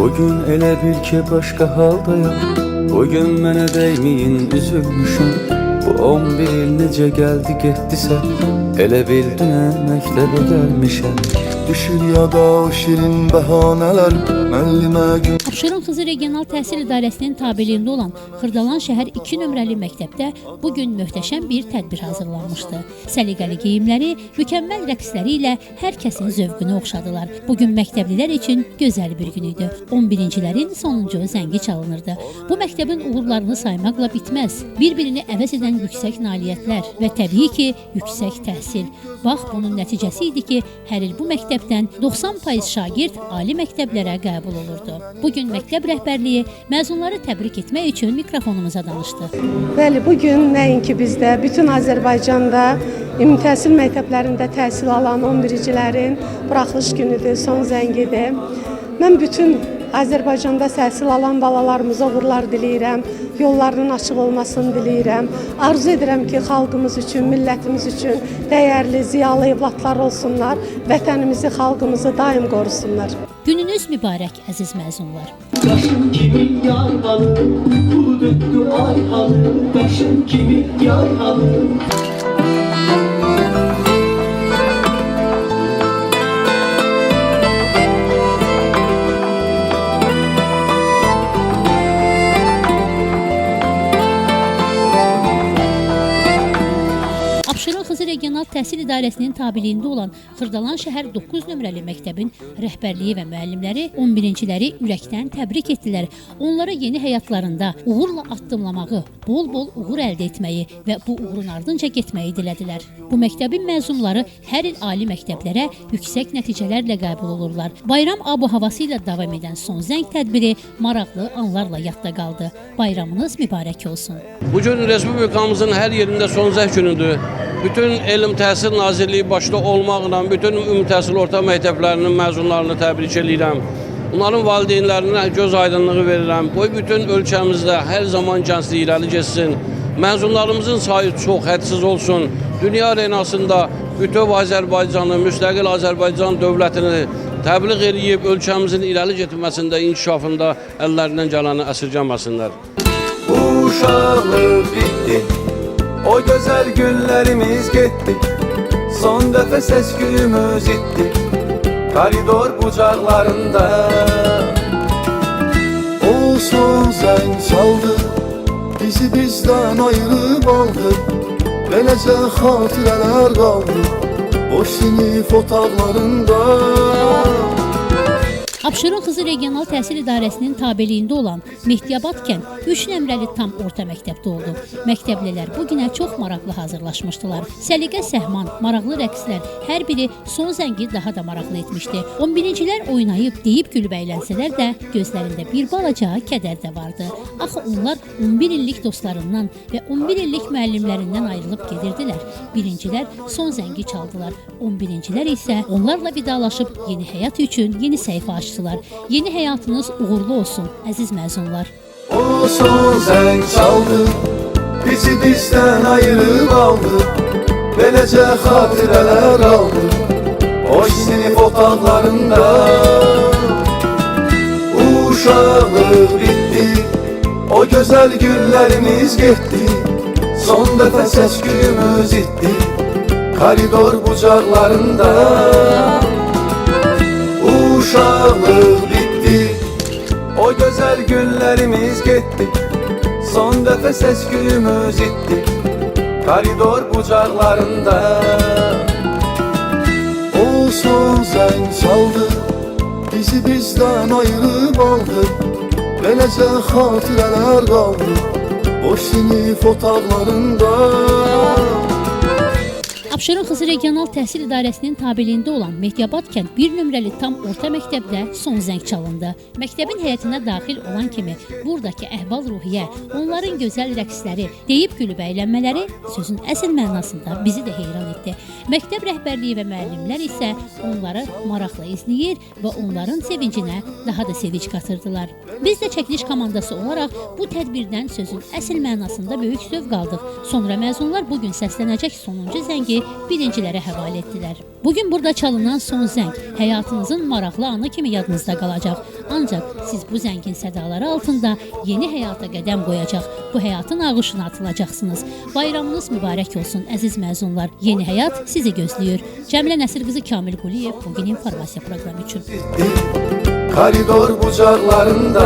Bugün elə bil ki başqa haldayam. Bugün mənə dəyməyin üzülmüşüm. Bu 11 il necə gəldi getdisə, elə bil dünən məktəbə gəlmişəm. Düşür yada o şirin bəhanələr, müəllimə gün. Abşeron Xızı Regional Təhsil İdarəsinin tabeliyində olan Xırdalan şəhər 2 nömrəli məktəbdə bugün möhtəşəm bir tədbir hazırlanmışdı. Səliqəli geyimləri, mükəmməl rəqsləri ilə hər kəsin zövqünü oxşadılar. Bugün məktəblilər üçün gözəl bir gün idi. 11-cilərin sonuncu zəngi çalınırdı. Bu məktəbin uğurlarını saymaqla bitməz. Bir-birini əvəz edən yüksək nailiyyətlər və təbii ki, yüksək təhsil. Bax, bunun nəticəsi idi ki, hər il bu məktəbdən 90% şagird ali məktəblərə qəbul olurdu. Bugün məktəb rəhbərliyi məzunları təbrik etmək üçün mikrofonumuza danışdı. Bəli, bugün nəinki bizdə, bütün Azərbaycanda ümumi təhsil məktəblərində təhsil alan 11-cilərin buraxılış günüdür, son zəngidir. Mən bütün Azərbaycanda təhsil alan balalarımıza uğurlar diləyirəm, yollarının açıq olmasını diləyirəm. Arzu edirəm ki, xalqımız üçün, millətimiz üçün dəyərli, ziyalı evlatlar olsunlar, vətənimizi, xalqımızı daim qorusunlar. Gününüz mübarək, əziz məzunlar. Qaşın kimi yayhalı, pulu döktü ayhalı, qaşın kimi yayhalı. Abşeron Xızı Regional Təhsil İdarəsinin tabeliyində olan Xırdalan şəhər 9 nömrəli məktəbin rəhbərliyi və müəllimləri 11-ciləri ürəkdən təbrik etdilər. Onlara yeni həyatlarında uğurla addımlamağı, bol-bol uğur əldə etməyi və bu uğurun ardınca getməyi dilədilər. Bu məktəbin məzunları hər il ali məktəblərə yüksək nəticələrlə qəbul olurlar. Bayram ab-havası ilə davam edən son zəng tədbiri maraqlı anlarla yadda qaldı. Bayramınız mübarək olsun. Bugün Respublikamızın hər yerində son zəng günüdür. Bütün Elm Təhsil Nazirliyi başda olmaqla bütün ümumi təhsil orta məktəblərinin məzunlarını təbrik edirəm. Onların valideynlərinə göz aydınlığı verirəm. Qoy bütün ölkəmizdə hər zaman gənclik irəli getsin. Məzunlarımızın sayı çox, hədsiz olsun. Dünya arenasında bütöv Azərbaycanı, müstəqil Azərbaycan dövlətini təbliğ edib ölkəmizin irəli getməsində, inkişafında əllərindən gələni əsirgəməsinlər. Uşaqlıq bitdi, o gözəl günlərimiz getdi. Son dəfə səs-küyümüz itdi koridor bucaqlarında. O son zəng çaldı, bizi bizdən ayırıb aldı. Beləcə xatirələr qaldı boş sinif otaqlarında. Abşeron Xızı Regional Təhsil İdarəsinin tabeliyində olan Mehdiyabad kənd 3 nömrəli tam orta məktəbdə oldu. Məktəblilər bu günə çox maraqlı hazırlaşmışdılar. Səliqə, səhman, maraqlı rəqslər hər biri son zəngi daha da maraqlı etmişdi. 11-cilər oynayıb, deyib gülüb əylənsələr də gözlərində bir balaca kədər də vardı. Axı onlar 11 illik dostlarından və 11 illik müəllimlərindən ayrılıb gedirdilər. Birincilər son zəngi çaldılar. 11-cilər isə onlarla vidalaşıb yeni həyat üçün yeni səhifə açdılar. Yeni həyatınız uğurlu olsun, əziz məzunlar. O son zəng çaldı, bizi bizdən ayırıb aldı. Beləcə xatirələr qaldı boş sinif otaqlarında. Uşaqlıq bitdi, o gözəl günlərimiz getdi. Son dəfə səs-küyümüz itdi koridor bucaqlarında. Uşaqlıq bitdi, o gözəl günlərimiz getdi. Son dəfə səs-küyümüz itdi koridor bucaqlarında. O son zəng çaldı, bizi bizdən ayırıb aldı. Beləcə xatirələr qaldı boş sinif otaqlarında. Abşeron Xızı Regional Təhsil İdarəsinin tabeliyində olan Mehdiyabad kənd 1 nömrəli tam orta məktəbdə son zəng çalındı. Məktəbin həyətinə daxil olan kimi buradakı əhval-ruhiyyə, onların gözəl rəqsləri, deyib gülüb əylənmələri sözün əsl mənasında bizi də heyran etdi. Məktəb rəhbərliyi və müəllimlər isə onları maraqla izləyir və onların sevincinə daha da sevinc qatırdılar. Biz də çəkiliş komandası olaraq bu tədbirdən sözün əsl mənasında böyük zövq aldıq. Sonra məzunlar bugün səslənəcək sonuncu zəngi birincilərə həvalə etdilər. Bugün burada çalınan son zəng həyatınızın maraqlı anı kimi yadınızda qalacaq. Ancaq siz bu zəngin sədaları altında yeni həyata qədəm qoyacaq, bu həyatın ağışına atılacaqsınız. Bayramınız mübarək olsun əziz məzunlar. Yeni həyat sizi gözləyir. Cəmilə Nəsir qızı, Kamil Quliyev, bugün informasiya proqramı üçün. Koridor bucaqlarında